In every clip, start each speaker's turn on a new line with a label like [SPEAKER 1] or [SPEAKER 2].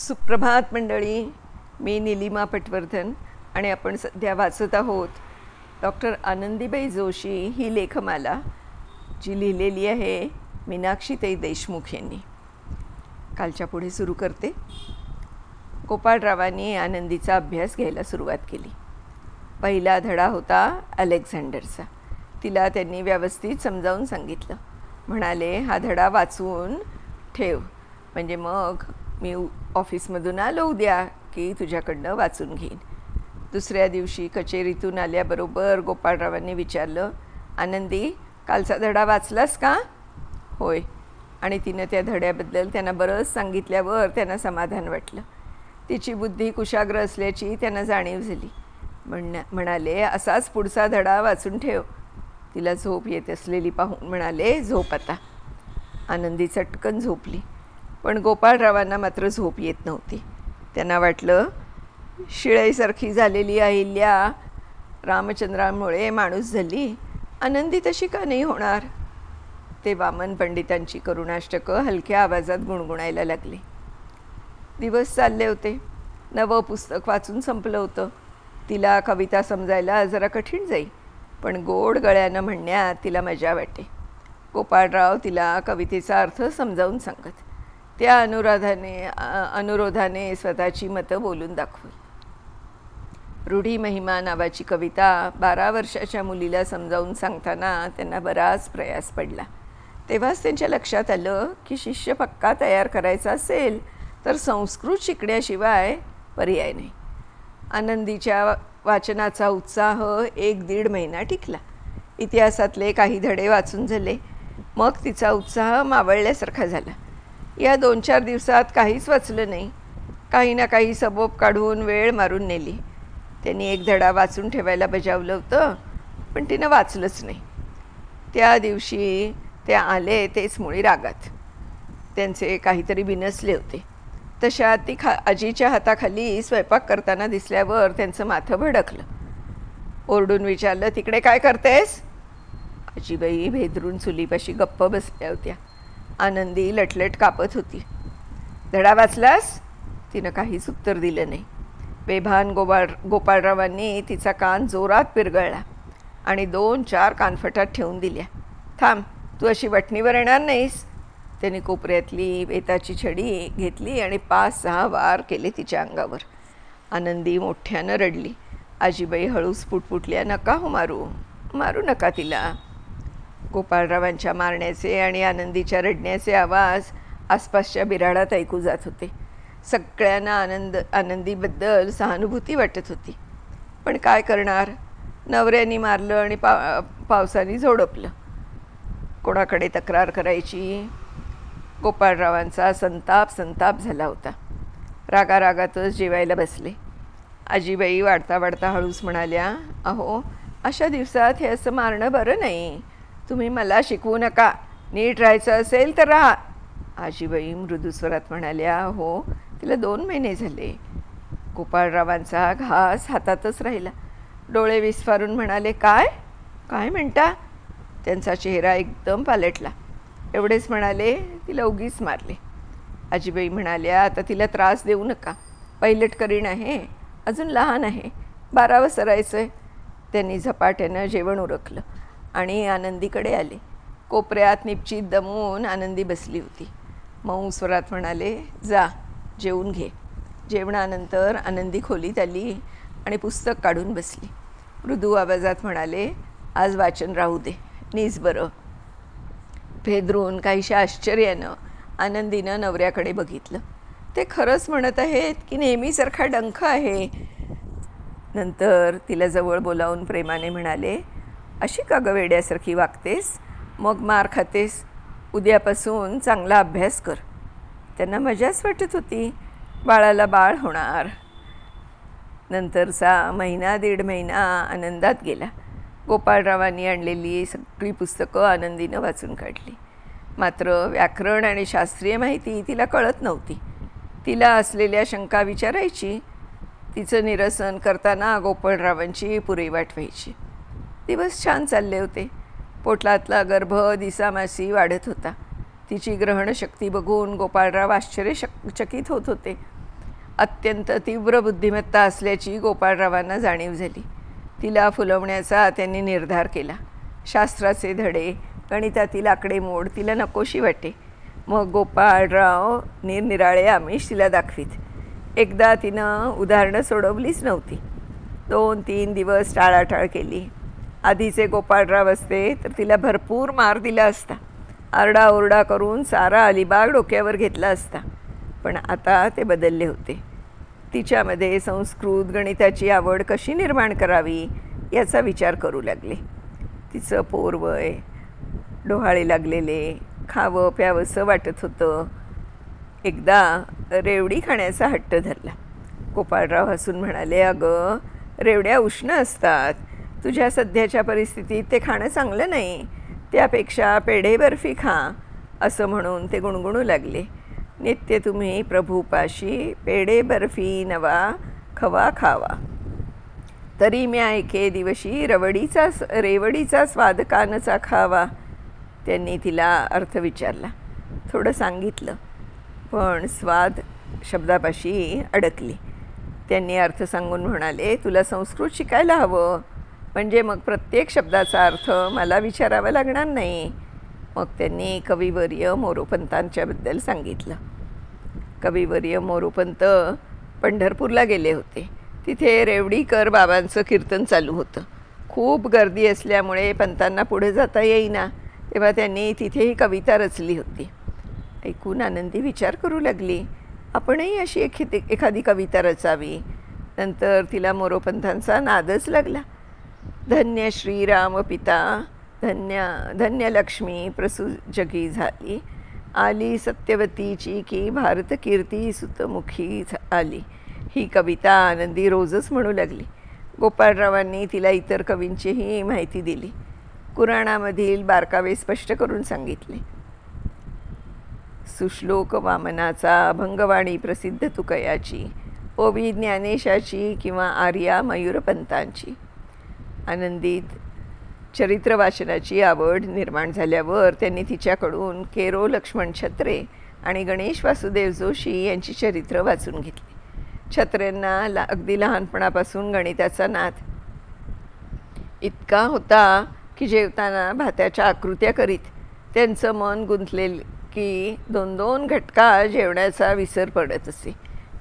[SPEAKER 1] सुप्रभात मंडळी. मी नीलिमा पटवर्धन आणि आपण सध्या वाचत आहोत डॉक्टर आनंदीबाई जोशी ही लेखमाला, जी लिहिलेली आहे मीनाक्षीताई देशमुख यांनी. कालच्या पुढे सुरू करते. गोपाळरावांनी आनंदीचा अभ्यास घ्यायला सुरुवात केली. पहिला धडा होता अलेक्झांडरचा. तिला त्यांनी व्यवस्थित समजावून सांगितलं. म्हणाले, हा धडा वाचून ठेव, म्हणजे मग मी ऑफिसमधून आलो उद्या की तुझ्याकडनं वाचून घेईन. दुसऱ्या दिवशी कचेरीतून आल्याबरोबर गोपाळरावांनी विचारलं, आनंदी, कालचा धडा वाचलास का? होय. आणि तिनं त्या धड्याबद्दल त्यांना बरंच सांगितल्यावर त्यांना समाधान वाटलं. तिची बुद्धी कुशाग्र असल्याची त्यांना जाणीव झाली. म्हणाले, असाच पुढचा धडा वाचून ठेव. तिला झोप येत असलेली पाहून म्हणाले, झोप आता. आनंदी चटकन झोपली. पण गोपाळरावांना मात्र झोप येत नव्हती. त्यांना वाटलं, शिळेसारखी झालेली अहिल्या रामचंद्रामुळे माणूस झाली, आनंदी तशी का नाही होणार? ते वामन पंडितांची करुणाष्टकं हलक्या आवाजात गुणगुणायला लागली. दिवस चालले होते. नवं पुस्तक वाचून संपलं होतं. तिला कविता समजायला जरा कठीण जाई, पण गोड गळ्यानं म्हणण्यात तिला मजा वाटे. गोपाळराव तिला कवितेचा अर्थ समजावून सांगत. त्या अनुरोधाने स्वतःची मतं बोलून दाखवली. रूढी महिमा नावाची कविता 12 वर्षाच्या मुलीला समजावून सांगताना त्यांना बराच प्रयास पडला. तेव्हाच त्यांच्या लक्षात आलं की शिष्य पक्का तयार करायचा असेल तर संस्कृत शिकण्याशिवाय पर्याय नाही. आनंदीच्या वाचनाचा उत्साह 1-1.5 महिना टिकला. इतिहासातले काही धडे वाचून झाले. मग तिचा उत्साह मावळल्यासारखा झाला. या 2-4 दिवसात काहीच वाचलं नाही. काही ना काही सबब काढून वेळ मारून नेली. त्यांनी एक धडा वाचून ठेवायला बजावलं होतं, पण तिनं वाचलंच नाही. त्या दिवशी त्या आले तेच मुळी रागात. त्यांचे काहीतरी बिनसले होते. तशात ती आजीच्या हाताखाली स्वयंपाक करताना दिसल्यावर त्यांचं माथं भडकलं. ओरडून विचारलं, तिकडे काय करतेस? आजीबाई भेदरून चुलीपाशी गप्प बसल्या होत्या. आनंदी लटलट कापत होती. धडा वाचलास? तिनं काहीच उत्तर दिलं नाही. बेभान गोपाळरावांनी तिचा कान जोरात पिरगळला आणि 2-4 कानफटात ठेवून दिल्या. थांब, तू अशी वटणीवर येणार नाहीस. त्यांनी कोपऱ्यातली बेताची छडी घेतली आणि 5-6 वार केले तिच्या अंगावर. आनंदी मोठ्यानं रडली. आजीबाई हळूच पुटपुटल्या, नका हो मारू नका तिला. गोपाळरावांच्या मारण्याचे आणि आनंदीच्या रडण्याचे आवाज आसपासच्या बिराडात ऐकू जात होते. सगळ्यांना आनंदीबद्दल सहानुभूती वाटत होती. पण काय करणार? नवऱ्यानी मारलं आणि पावसाने झोडपलं. कोणाकडे तक्रार करायची? गोपाळरावांचा संताप झाला होता. रागारागातच जेवायला बसले. आजीबाई वाढता वाढता हळूच म्हणाल्या, अहो, अशा दिवसात हे असं मारणं बरं नाही. तुम्ही मला शिकवू नका. नीट राहायचं असेल तर राहा. आजीबाई मृदुस्वरात म्हणाल्या, हो, तिला 2 महिने झाले. गोपाळरावांचा घास हातातच राहिला. डोळे विस्फारून म्हणाले, काय म्हणता? त्यांचा चेहरा एकदम पालटला. एवढेच म्हणाले, तिला उगीच मारले. आजीबाई म्हणाल्या, आता तिला त्रास देऊ नका. पैलट करीण आहे, अजून लहान आहे, 12व सरायचं आहे. त्यांनी झपाट्यानं जेवण उरकलं आणि आनंदीकडे आले. कोपऱ्यात निपचित दमून आनंदी बसली होती. मऊ स्वरात म्हणाले, जा जेवून घे. जेवणानंतर आनंदी खोलीत आली आणि पुस्तक काढून बसली. मृदू आवाजात म्हणाले, आज वाचन राहू दे, नीस बरं. भेदरून काहीशा आश्चर्यानं आनंदीनं नवऱ्याकडे बघितलं. ते खरंच म्हणत आहेत की नेहमीसारखा डंख आहे? नंतर तिला जवळ बोलावून प्रेमाने म्हणाले, अशी का गं वेड्यासारखी वागतेस? मग मार खातेस. उद्यापासून चांगला अभ्यास कर. त्यांना मजाच वाटत होती. बाळाला बाळ होणार. नंतरचा 1-1.5 महिना आनंदात गेला. गोपाळरावांनी आणलेली सगळी पुस्तकं आनंदीनं वाचून काढली. मात्र व्याकरण आणि शास्त्रीय माहिती तिला कळत नव्हती. तिला असलेल्या शंका विचारायची. तिचं निरसन करताना गोपाळरावांची पुरेवाट व्हायची. दिवस छान चालले होते. पोटलातला गर्भ दिसामासी वाढत होता. तिची ग्रहणशक्ती बघून गोपाळराव आश्चर्यचकित होत होते. अत्यंत तीव्र बुद्धिमत्ता असल्याची गोपाळरावांना जाणीव झाली. तिला फुलवण्याचा त्यांनी निर्धार केला. शास्त्राचे धडे, गणितातील आकडेमोड तिला नकोशी वाटे. मग गोपाळराव निरनिराळे आमिष तिला दाखवीत. एकदा तिनं उदाहरणं सोडवलीच नव्हती. 2-3 दिवस टाळाटाळ केली. आधीचे गोपाळराव असते तर तिला भरपूर मार दिला असता, आरडाओरडा करून सारा अलिबाग डोक्यावर घेतला असता. पण आता ते बदलले होते. तिच्यामध्ये संस्कृत गणिताची आवड कशी निर्माण करावी याचा विचार करू लागले. तिचं पोरवय, डोहाळे लागलेले, खावं प्यावंसं वाटत होतं. एकदा रेवडी खाण्याचा हट्ट धरला. गोपाळराव हसून म्हणाले, अगं रेवड्या उष्ण असतात, तुझ्या सध्याच्या परिस्थितीत ते खाणं चांगलं नाही, त्यापेक्षा पेढे बर्फी खा, असं म्हणून ते गुणगुणू लागले. नित्य तुम्ही प्रभूपाशी पेढे बर्फी नवा खवा खावा, तरी मी ऐके दिवशी रेवडीचा स्वाद कानचा खावा. त्यांनी तिला अर्थ विचारला. थोडं सांगितलं, पण स्वाद शब्दापाशी अडकली. त्यांनी अर्थ सांगून म्हणाले, तुला संस्कृत शिकायला हवं, म्हणजे मग प्रत्येक शब्दाचा अर्थ मला विचारावा लागणार नाही. मग त्यांनी कविवर्य मोरोपंतांच्याबद्दल सांगितलं. कविवर्य मोरोपंत पंढरपूरला गेले होते. तिथे रेवडीकर बाबांचं कीर्तन चालू होतं. खूप गर्दी असल्यामुळे पंतांना पुढे जाता येईना, तेव्हा त्यांनी तिथेही कविता रचली होती. ऐकून आनंदी विचार करू लागली, आपणही अशी एखादी कविता रचावी. नंतर तिला मोरोपंतांचा नादच लागला. धन्य श्रीराम पिता, धन्य लक्ष्मी प्रसूजगी झाली, आली सत्यवतीची की भारत कीर्ती सुतमुखी आली. ही कविता आनंदी रोजच म्हणू लागली. गोपाळरावांनी तिला इतर कवींचीही माहिती दिली. पुराणामधील बारकावे स्पष्ट करून सांगितले. सुश्लोक वामनाचा, भंगवाणी प्रसिद्ध तुकयाची, ओवी ज्ञानेशाची किंवा आर्या मयूरपंतांची. आनंदीत चरित्र वाचनाची आवड निर्माण झाल्यावर त्यांनी तिच्याकडून केरो लक्ष्मण छत्रे आणि गणेश वासुदेव जोशी यांची चरित्र वाचून घेतली. छत्रेंना अगदी लहानपणापासून गणिताचा नाद इतका होता की जेवताना भात्याच्या आकृत्या करीत त्यांचं मन गुंतलेलं की 2-2 घटका जेवण्याचा विसर पडत असे.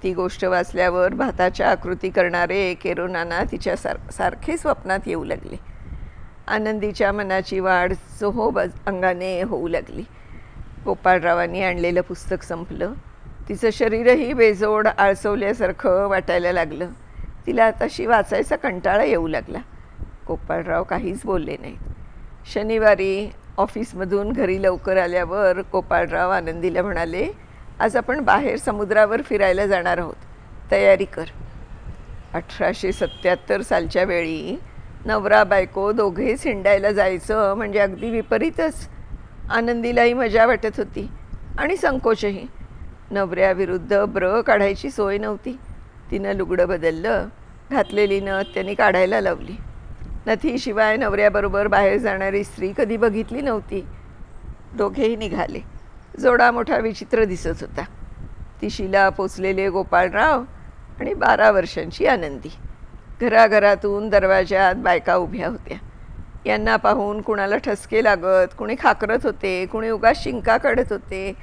[SPEAKER 1] ती गोष्ट वाचल्यावर भाताच्या आकृती करणारे केरोनाना तिच्या सारखे स्वप्नात येऊ लागले. आनंदीच्या मनाची वाढ चोहोब अंगाने होऊ लागली. गोपाळरावांनी आणलेलं पुस्तक संपलं. तिचं शरीरही बेजोड आळसवल्यासारखं वाटायला लागलं. तिला तशी वाचायचा कंटाळा येऊ लागला. गोपाळराव काहीच बोलले नाहीत. शनिवारी ऑफिसमधून घरी लवकर आल्यावर गोपाळराव आनंदीला म्हणाले, आज आपण बाहेर समुद्रावर फिरायला जाणार आहोत, तयारी कर. 1877 सालच्या वेळी नवरा बायको दोघेच हिंडायला जायचं म्हणजे अगदी विपरीतच. आनंदीलाही मजा वाटत होती आणि संकोचही. नवऱ्याविरुद्ध ब्र काढायची सोय नव्हती. तिनं लुगडं बदललं, घातलेली नथ त्यांनी काढायला लावली. नथीशिवाय नवऱ्याबरोबर बाहेर जाणारी स्त्री कधी बघितली नव्हती. दोघेही निघाले. जोडा मोठा विचित्र दिसत होता. तिशीला पोचलेले गोपाळराव आणि 12 वर्षांची आनंदी. घराघरातून दरवाज्यात बायका उभ्या होत्या. यांना पाहून कुणाला ठसके लागत, कुणी खाकरत होते, कुणी उगाच शिंका काढत होते.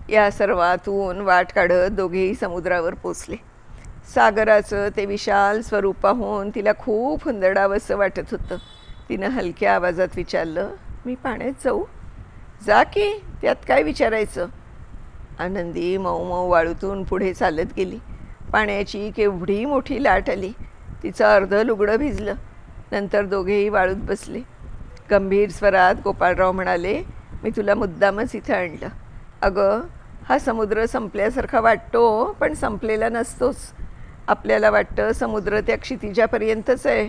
[SPEAKER 1] या सर्वातून वाट काढत दोघेही समुद्रावर पोचले. सागराचं ते विशाल स्वरूप पाहून तिला खूप हुंदडावंसं वाटत होतं. तिनं हलक्या आवाजात विचारलं, मी पाण्यात जाऊ? जा की, त्यात काय विचारायचं. आनंदी मऊ मऊ वाळूतून पुढे चालत गेली. पाण्याची केवढी मोठी लाट आली. तिचं अर्ध लुगडं भिजलं. नंतर दोघेही वाळूत बसले. गंभीर स्वरात गोपाळराव म्हणाले, मी तुला मुद्दामच इथं आणलं. अगं, हा समुद्र संपल्यासारखा वाटतो, पण संपलेला नसतोच. आपल्याला वाटतं समुद्र त्या क्षितिजापर्यंतच आहे.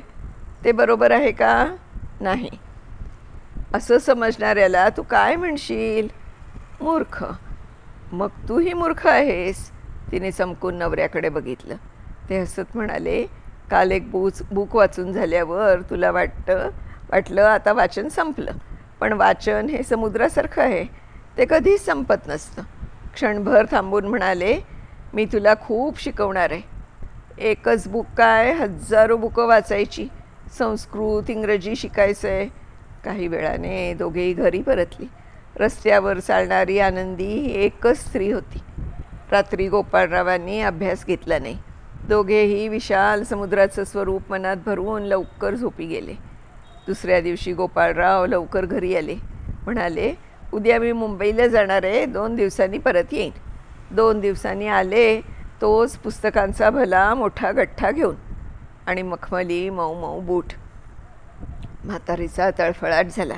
[SPEAKER 1] ते बरोबर आहे का? नाही. असं समजणाऱ्याला तू काय म्हणशील? मूर्ख. मग तूही मूर्ख आहेस. तिने चमकून नवऱ्याकडे बघितलं. ते हसत म्हणाले, काल एक बुक वाचून झाल्यावर तुला वाटलं आता वाचन संपलं. पण वाचन हे समुद्रासारखं आहे, ते कधीच संपत नसतं. क्षणभर थांबून म्हणाले, मी तुला खूप शिकवणार आहे. एकच बुक काय, हजारो बुकं वाचायची. संस्कृत इंग्रजी शिकायचं आहे. काही वेळाने दोघेही घरी परतली. रस्त्यावर चालणारी आनंदी ही एकच स्त्री होती. रात्री गोपाळरावांनी अभ्यास घेतला नाही. दोघेही विशाल समुद्राचं स्वरूप मनात भरवून लवकर झोपी गेले. दुसऱ्या दिवशी गोपाळराव लवकर घरी आले. म्हणाले, उद्या मी मुंबईला जाणार आहे, 2 दिवसांनी परत येईन. 2 दिवसांनी आले तोच पुस्तकांचा भला मोठा गठ्ठा घेऊन आणि मखमली मऊ मऊ बूट. म्हातारीचा तळफळाट झाला.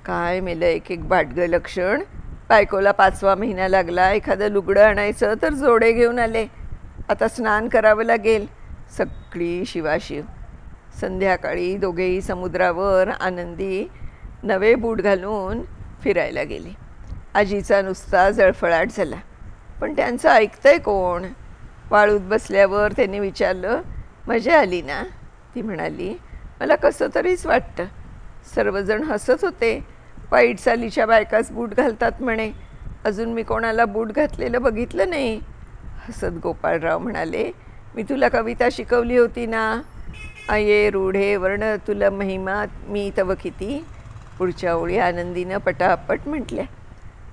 [SPEAKER 1] काय मेलं एक एक बाटगं लक्षण. बायकोला 5वा महिना लागला. एखादं लुगडं आणायचं तर जोडे घेऊन आले. आता स्नान करावं लागेल. सगळी शिवाशिव. संध्याकाळी दोघेही समुद्रावर आनंदी नवे बूट घालून फिरायला गेले. आजीचा नुसता जळफळाट झाला. पण त्यांचं ऐकतंय कोण? वाळूत बसल्यावर त्यांनी विचारलं, मजा आली ना? ती म्हणाली, मला कसं तरीच वाटतं. सर्वजण हसत होते. वाईट चालीच्या बायकाच बूट घालतात म्हणे. अजून मी कोणाला बूट घातलेलं बघितलं नाही. हसत गोपाळराव म्हणाले, मी तुला कविता शिकवली होती ना. आये रूढे वर्ण तुला महिमा मी तव किती. पुढच्या ओळी आनंदीनं पटापट म्हटल्या.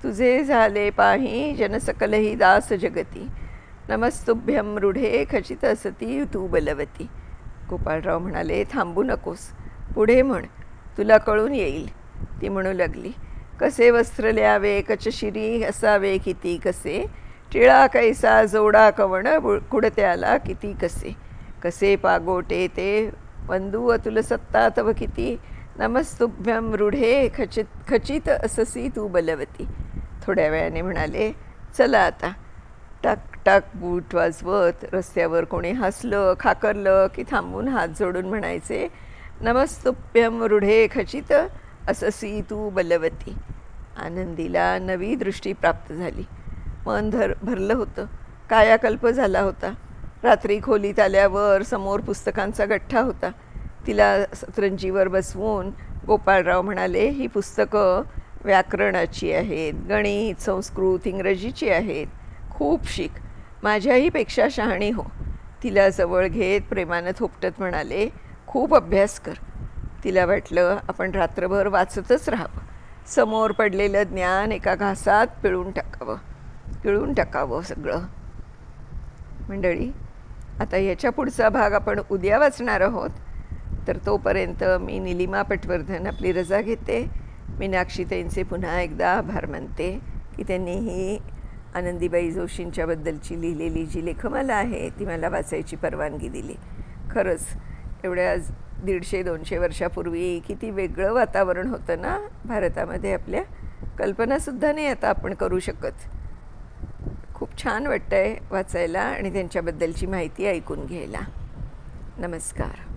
[SPEAKER 1] तुझे झाले पाही जनसकलही दास जगती. नमस्तुभ्यं रूढे खचित असती तू बलवती. गोपाळराव म्हणाले, थांबू नकोस, पुढे म्हण, तुला कळून येईल. ती म्हणू लागली, कसे वस्त्र ल्यावे कचशिरी असावे किती कसे. टिळा कैसा जोडा कवण कुडत्याला किती कसे. कसे पागोटे ते वंदू अतुल सत्ता तव किती. नमस्तुभ्यं रूढे खचित अससी तू बलवती. थोड्या वेळाने म्हणाले, चला आता. टाक टाक बूट वाजवत रस्त्यावर कोणी हसलं खाकरलं की थांबून हात जोडून म्हणायचे, नमस्तुभ्यं रूढे खचित अससी तू बलवती. आनंदीला नवी दृष्टी प्राप्त झाली. मन भरलं होतं. कायाकल्प झाला होता. रात्री खोलीत आल्यावर समोर पुस्तकांचा गठ्ठा होता. तिला सतरंजीवर बसवून गोपाळराव म्हणाले, ही पुस्तकं व्याकरणाची आहेत, गणित संस्कृत इंग्रजीची आहेत. खूप शिक, माझ्याहीपेक्षा शहाणी हो. तिला जवळ घेत प्रेमानं थोपटत म्हणाले, खूप अभ्यास कर. तिला वाटलं आपण रात्रभर वाचतच राहावं. समोर पडलेलं ज्ञान एका घासात पिळून टाकावं सगळं. मंडळी, आता याच्या पुढचा भाग आपण उद्या वाचणार आहोत. तर तोपर्यंत मी निलिमा पटवर्धन आपली रजा घेते. मीनाक्षीताईंचे पुन्हा एकदा आभार मानते की त्यांनी ही आनंदीबाई जोशींच्याबद्दलची लिहिलेली जी लेखमाला आहे ती मला वाचायची परवानगी दिली. खरंच एवढ्या 150-200 वर्षापूर्वी किती वेगळं वातावरण होतं ना भारतामध्ये. आपल्या कल्पनासुद्धा नाही आता आपण करू शकत. खूप छान वाटतं आहे वाचायला आणि त्यांच्याबद्दलची माहिती ऐकून घ्यायला. नमस्कार.